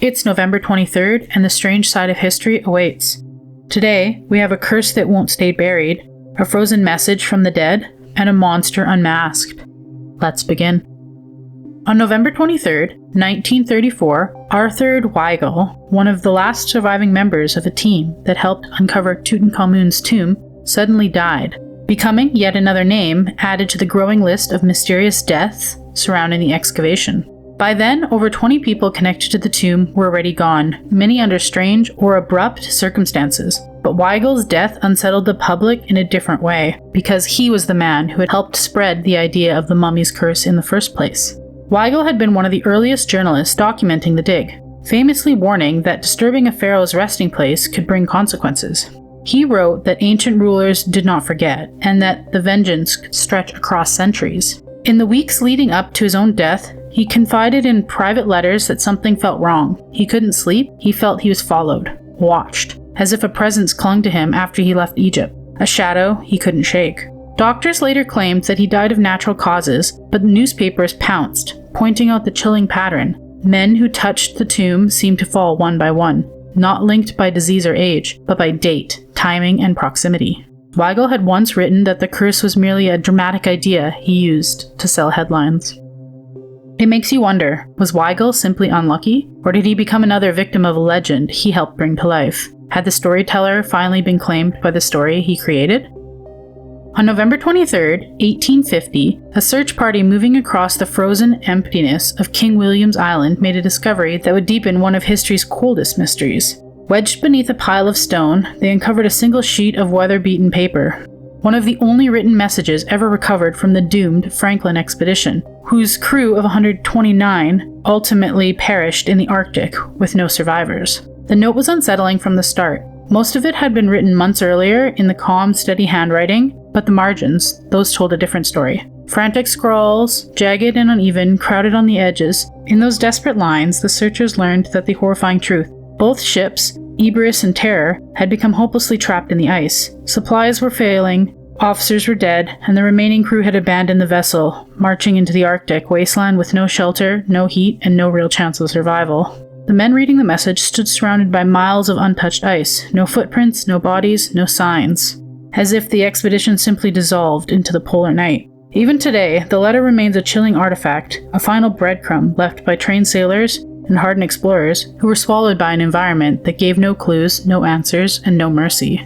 It's November 23rd, and the strange side of history awaits. Today, we have a curse that won't stay buried, a frozen message from the dead, and a monster unmasked. Let's begin. On November 23rd, 1934, Arthur Weigall, one of the last surviving members of a team that helped uncover Tutankhamun's tomb, suddenly died, becoming yet another name added to the growing list of mysterious deaths surrounding the excavation. By then, over 20 people connected to the tomb were already gone, many under strange or abrupt circumstances. But Weigall's death unsettled the public in a different way, because he was the man who had helped spread the idea of the mummy's curse in the first place. Weigall had been one of the earliest journalists documenting the dig, famously warning that disturbing a pharaoh's resting place could bring consequences. He wrote that ancient rulers did not forget, and that the vengeance could stretch across centuries. In the weeks leading up to his own death, he confided in private letters that something felt wrong. He couldn't sleep, he felt he was followed, watched, as if a presence clung to him after he left Egypt, a shadow he couldn't shake. Doctors later claimed that he died of natural causes, but the newspapers pounced, pointing out the chilling pattern. Men who touched the tomb seemed to fall one by one, not linked by disease or age, but by date, timing, and proximity. Weigall had once written that the curse was merely a dramatic idea he used to sell headlines. It makes you wonder, was Weigall simply unlucky, or did he become another victim of a legend he helped bring to life? Had the storyteller finally been claimed by the story he created? On November 23, 1850, a search party moving across the frozen emptiness of King William's Island made a discovery that would deepen one of history's coldest mysteries. Wedged beneath a pile of stone, they uncovered a single sheet of weather-beaten paper, one of the only written messages ever recovered from the doomed Franklin expedition, whose crew of 129 ultimately perished in the Arctic with no survivors. The note was unsettling from the start. Most of it had been written months earlier in the calm, steady handwriting, but the margins, those told a different story. Frantic scrawls, jagged and uneven, crowded on the edges. In those desperate lines, the searchers learned that the horrifying truth. Both ships, Eerie and Terror, had become hopelessly trapped in the ice. Supplies were failing, officers were dead, and the remaining crew had abandoned the vessel, marching into the Arctic wasteland with no shelter, no heat, and no real chance of survival. The men reading the message stood surrounded by miles of untouched ice, no footprints, no bodies, no signs, as if the expedition simply dissolved into the polar night. Even today, the letter remains a chilling artifact, a final breadcrumb left by trained sailors and hardened explorers who were swallowed by an environment that gave no clues, no answers, and no mercy.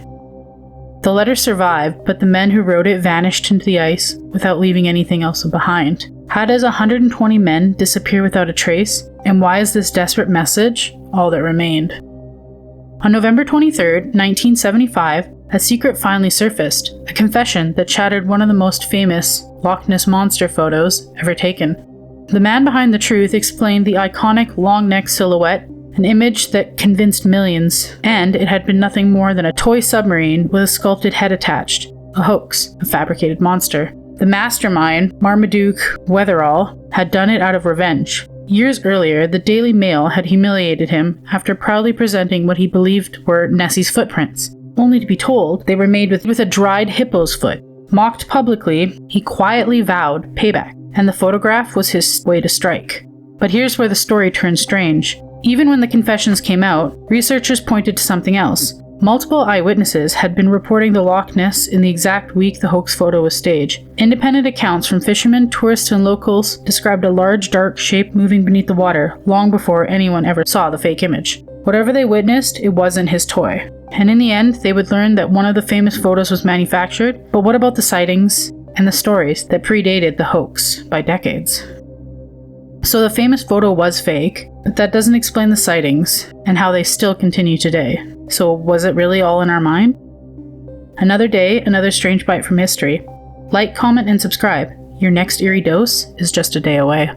The letter survived, but the men who wrote it vanished into the ice without leaving anything else behind. How does 120 men disappear without a trace, and why is this desperate message all that remained? On November 23, 1975, a secret finally surfaced, a confession that shattered one of the most famous Loch Ness monster photos ever taken. The man behind the truth explained the iconic long-neck silhouette, an image that convinced millions, and it had been nothing more than a toy submarine with a sculpted head attached, a hoax, a fabricated monster. The mastermind, Marmaduke Weatherall, had done it out of revenge. Years earlier, the Daily Mail had humiliated him after proudly presenting what he believed were Nessie's footprints, only to be told they were made with a dried hippo's foot. Mocked publicly, he quietly vowed payback, and the photograph was his way to strike. But here's where the story turned strange. Even when the confessions came out, researchers pointed to something else. Multiple eyewitnesses had been reporting the Loch Ness in the exact week the hoax photo was staged. Independent accounts from fishermen, tourists, and locals described a large dark shape moving beneath the water long before anyone ever saw the fake image. Whatever they witnessed, it wasn't his toy. And in the end, they would learn that one of the famous photos was manufactured, but what about the sightings and the stories that predated the hoax by decades? So the famous photo was fake, but that doesn't explain the sightings and how they still continue today. So was it really all in our mind? Another day, another strange bite from history. Like, comment, and subscribe. Your next eerie dose is just a day away.